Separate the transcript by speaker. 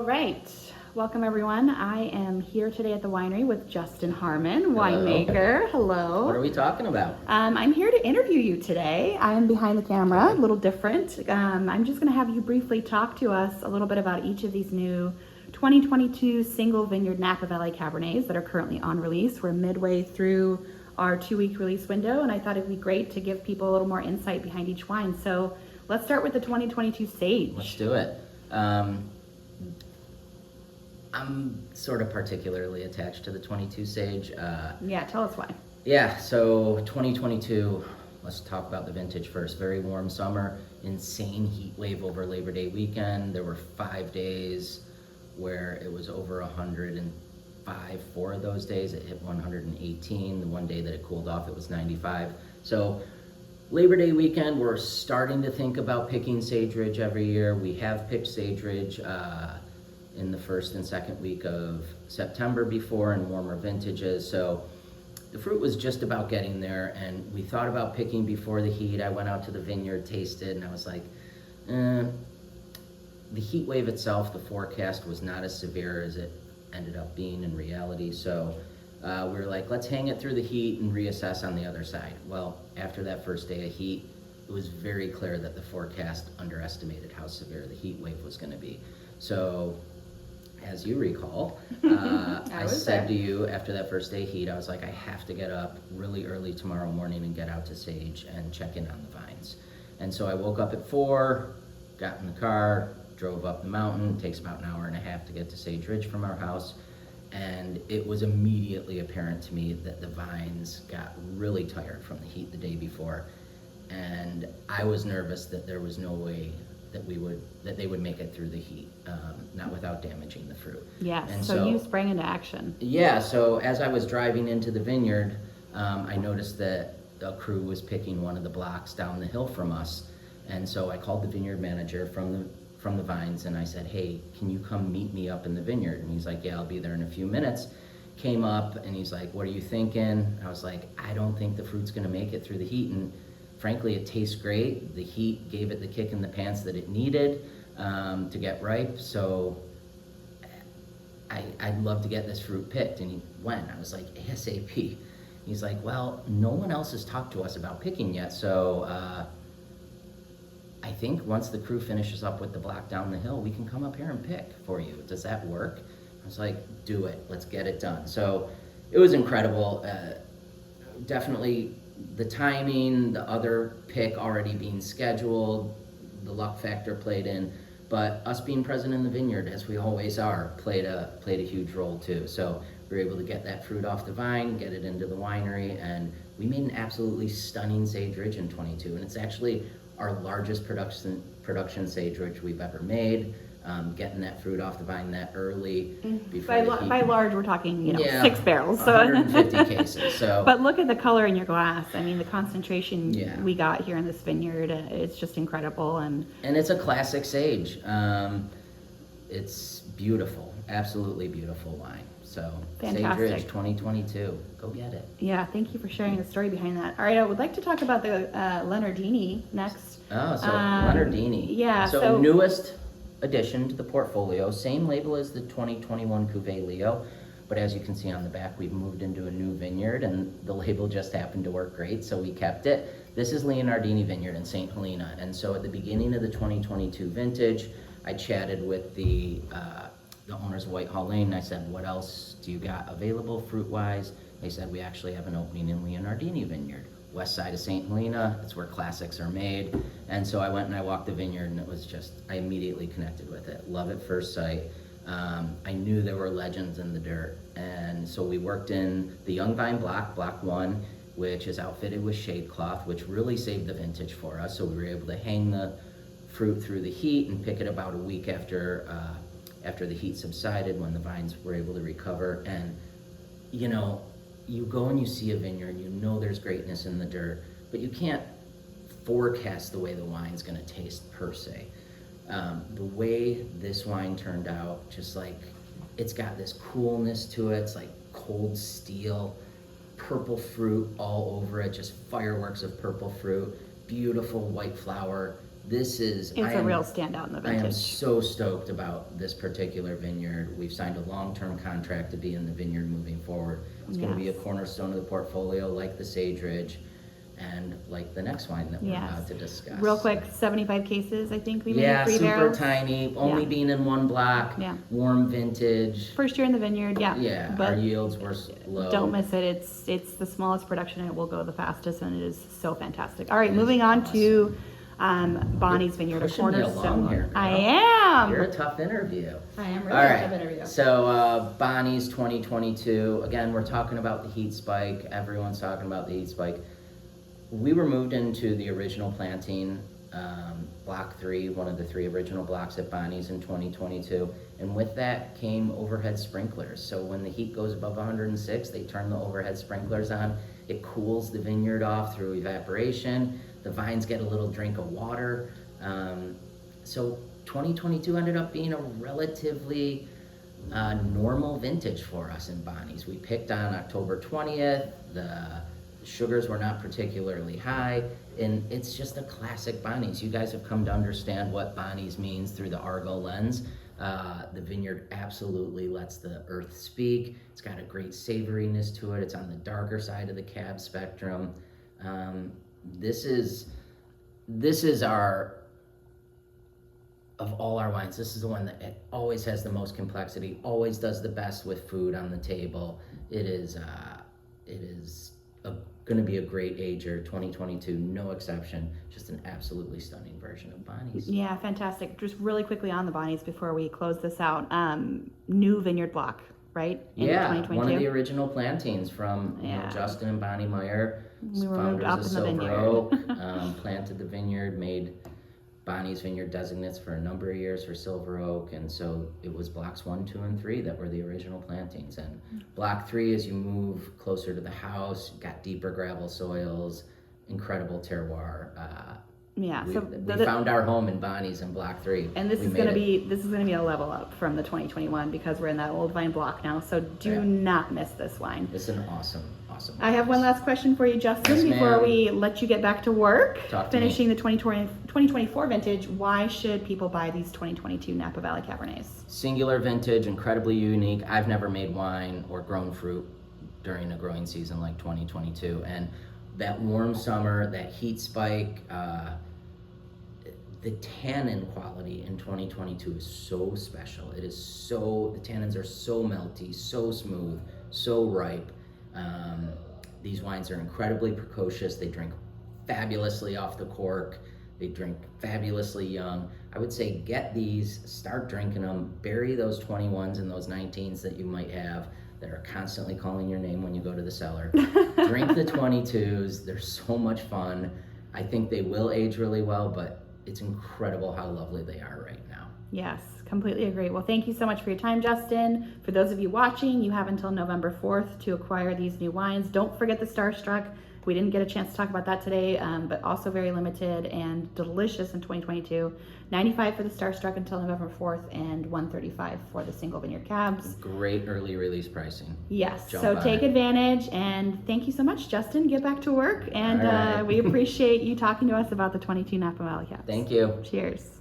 Speaker 1: All right. Welcome, everyone. I am here today at the winery with Justin Harmon, winemaker. Hello.
Speaker 2: What are we talking about?
Speaker 1: I'm here to interview you today. I'm behind the camera, a little different. I'm just going to have you briefly talk to us a little bit about each of these new 2022 Single Vineyard Napa Valley Cabernets that are currently on release. We're midway through our 2-week release window, and I thought it'd be great to give people a little more insight behind each wine. So let's start with the 2022 Sage.
Speaker 2: Let's do it. I'm sort of particularly attached to the 22 Sage.
Speaker 1: Yeah, tell us why.
Speaker 2: Yeah, so 2022, let's talk about the vintage first. Very warm summer, insane heat wave over Labor Day weekend. There were 5 days where it was over 105. 4 of those days it hit 118. The one day that it cooled off, it was 95. So Labor Day weekend, we're starting to think about picking Sage Ridge every year. We have picked Sage Ridge in the first and second week of September before in warmer vintages. So the fruit was just about getting there, and we thought about picking before the heat. I went out to the vineyard, tasted, and I was like, the heat wave itself, the forecast was not as severe as it ended up being in reality. So we were like, let's hang it through the heat and reassess on the other side. Well, after that first day of heat, it was very clear that the forecast underestimated how severe the heat wave was going to be. So, as you recall, I said to you after that first day of heat, I was like, I have to get up really early tomorrow morning and get out to Sage and check in on the vines. And so I woke up at 4, got in the car, drove up the mountain. It takes about an hour and a half to get to Sage Ridge from our house. And it was immediately apparent to me that the vines got really tired from the heat the day before. And I was nervous that there was no way that they would make it through the heat, not without damaging the fruit.
Speaker 1: Yeah,
Speaker 2: and
Speaker 1: so you sprang into action.
Speaker 2: Yeah, so as I was driving into the vineyard, I noticed that a crew was picking one of the blocks down the hill from us. And so I called the vineyard manager from the vines, and I said, hey, can you come meet me up in the vineyard? And he's like, yeah, I'll be there in a few minutes. Came up, and he's like, what are you thinking? I was like, I don't think the fruit's gonna make it through the heat. And frankly, it tastes great. The heat gave it the kick in the pants that it needed to get ripe. So I'd love to get this fruit picked. And he went. I was like, ASAP. He's like, well, no one else has talked to us about picking yet. So I think once the crew finishes up with the block down the hill, we can come up here and pick for you. Does that work? I was like, do it. Let's get it done. So it was incredible. Definitely the timing, the other pick already being scheduled, the luck factor played in, but us being present in the vineyard, as we always are, played a huge role too. So we were able to get that fruit off the vine, get it into the winery, and we made an absolutely stunning Sage Ridge in 22, and it's actually our largest production Sage Ridge we've ever made. Getting that fruit off the vine that early.
Speaker 1: By large, we're talking, 6 barrels. So
Speaker 2: 150 cases. So,
Speaker 1: but look at the color in your glass. I mean, the concentration we got here in this vineyard, it's just incredible. And
Speaker 2: it's a classic Sage. It's beautiful, absolutely beautiful wine. So
Speaker 1: fantastic.
Speaker 2: Sage Ridge 2022, go get it.
Speaker 1: Yeah, thank you for sharing the story behind that. All right, I would like to talk about the Leonardini next.
Speaker 2: Oh, so Leonardini.
Speaker 1: Yeah.
Speaker 2: So newest addition to the portfolio, same label as the 2021 Cuvée Leo, but as you can see on the back, we've moved into a new vineyard, and the label just happened to work great, so we kept it. This is Leonardini Vineyard in St. Helena, and so at the beginning of the 2022 vintage, I chatted with the owners of Whitehall Lane, and I said, what else do you got available fruit-wise? They said, we actually have an opening in Leonardini Vineyard, west side of St. Helena. It's where classics are made. And so I went and I walked the vineyard, and it was just, I immediately connected with it. Love at first sight. I knew there were legends in the dirt. And so we worked in the Young Vine block 1, which is outfitted with shade cloth, which really saved the vintage for us. So we were able to hang the fruit through the heat and pick it about a week after the heat subsided, when the vines were able to recover. And you go and you see a vineyard, you know there's greatness in the dirt, but you can't forecast the way the wine's gonna taste per se. The way this wine turned out, just like, it's got this coolness to it, it's like cold steel, purple fruit all over it, just fireworks of purple fruit, beautiful white flower, It's
Speaker 1: a real standout in the
Speaker 2: I am
Speaker 1: vintage.
Speaker 2: so stoked about this particular vineyard. We've signed a long-term contract to be in the vineyard moving forward. It's going to be a
Speaker 1: Yes.
Speaker 2: cornerstone of the portfolio, like the Sage Ridge and like the next wine that we're about to discuss.
Speaker 1: Real quick, 75 cases, I think we made,
Speaker 2: Yeah,
Speaker 1: 3
Speaker 2: super
Speaker 1: barrels.
Speaker 2: tiny, only being in one block, warm vintage.
Speaker 1: First year in the vineyard,
Speaker 2: Yeah,
Speaker 1: but
Speaker 2: our yields were low.
Speaker 1: don't miss it. It's the smallest production. It will go the fastest, and it is so fantastic. All right, moving on to Bonnie's Vineyard, a
Speaker 2: Pushing me along
Speaker 1: cornerstone.
Speaker 2: here, girl.
Speaker 1: I am.
Speaker 2: You're a tough interview.
Speaker 1: I am really
Speaker 2: All
Speaker 1: a tough
Speaker 2: right,
Speaker 1: interview.
Speaker 2: so Bonnie's 2022. Again, we're talking about the heat spike. Everyone's talking about the heat spike. We were moved into the original planting, block 3, one of the 3 original blocks at Bonnie's in 2022. And with that came overhead sprinklers. So when the heat goes above 106, they turn the overhead sprinklers on. It cools the vineyard off through evaporation. The vines get a little drink of water. So 2022 ended up being a relatively normal vintage for us in Bonnie's. We picked on October 20th. The sugars were not particularly high, and it's just a classic Bonnie's. You guys have come to understand what Bonnie's means through the Argot lens. The vineyard absolutely lets the earth speak. It's got a great savoriness to it. It's on the darker side of the cab spectrum. This is our, of all our wines, this is the one that always has the most complexity, always does the best with food on the table. It is going to be a great ager. 2022, no exception. Just an absolutely stunning version of Bonnie's.
Speaker 1: Yeah, fantastic. Just really quickly on the Bonnie's before we close this out. New vineyard block, right? In 2022.
Speaker 2: One of the original plantings from Justin and Bonnie Meyer,
Speaker 1: we were moved up
Speaker 2: founders of
Speaker 1: in the
Speaker 2: Silver
Speaker 1: vineyard.
Speaker 2: Oak, planted the vineyard, made Bonnie's Vineyard designates for a number of years for Silver Oak, and so it was blocks 1, 2, and 3 that were the original plantings. And block 3, as you move closer to the house, got deeper gravel soils, incredible terroir. We found our home in Bonnie's in block 3.
Speaker 1: And this is gonna be a level up from the 2021 because we're in that old vine block now. So do not miss this wine.
Speaker 2: It's an awesome
Speaker 1: I have one last question for you, Justin,
Speaker 2: Yes,
Speaker 1: before
Speaker 2: ma'am.
Speaker 1: we let you get back to work.
Speaker 2: Talk to
Speaker 1: Finishing
Speaker 2: me.
Speaker 1: the 2024 vintage, why should people buy these 2022 Napa Valley Cabernets?
Speaker 2: Singular vintage, incredibly unique. I've never made wine or grown fruit during a growing season like 2022. And that warm summer, that heat spike, the tannin quality in 2022 is so special. The tannins are so melty, so smooth, so ripe. These wines are incredibly precocious. They drink fabulously off the cork. They drink fabulously young. I would say get these, start drinking them, bury those 21s and those 19s that you might have that are constantly calling your name when you go to the cellar. Drink the 22s. They're so much fun. I think they will age really well, but it's incredible how lovely they are right now.
Speaker 1: Yes, completely agree. Well, thank you so much for your time, Justin. For those of you watching, you have until November 4th to acquire these new wines. Don't forget the Starstruck. We didn't get a chance to talk about that today, but also very limited and delicious in 2022. $95 for the Starstruck until November 4th and $135 for the Single Vineyard Cabs.
Speaker 2: Great early release pricing.
Speaker 1: Yes,
Speaker 2: Jump
Speaker 1: so
Speaker 2: on
Speaker 1: take
Speaker 2: it.
Speaker 1: advantage, and thank you so much, Justin. Get back to work, and
Speaker 2: All right.
Speaker 1: we appreciate you talking to us about the 22 Napa Valley Cabs.
Speaker 2: Thank you.
Speaker 1: Cheers.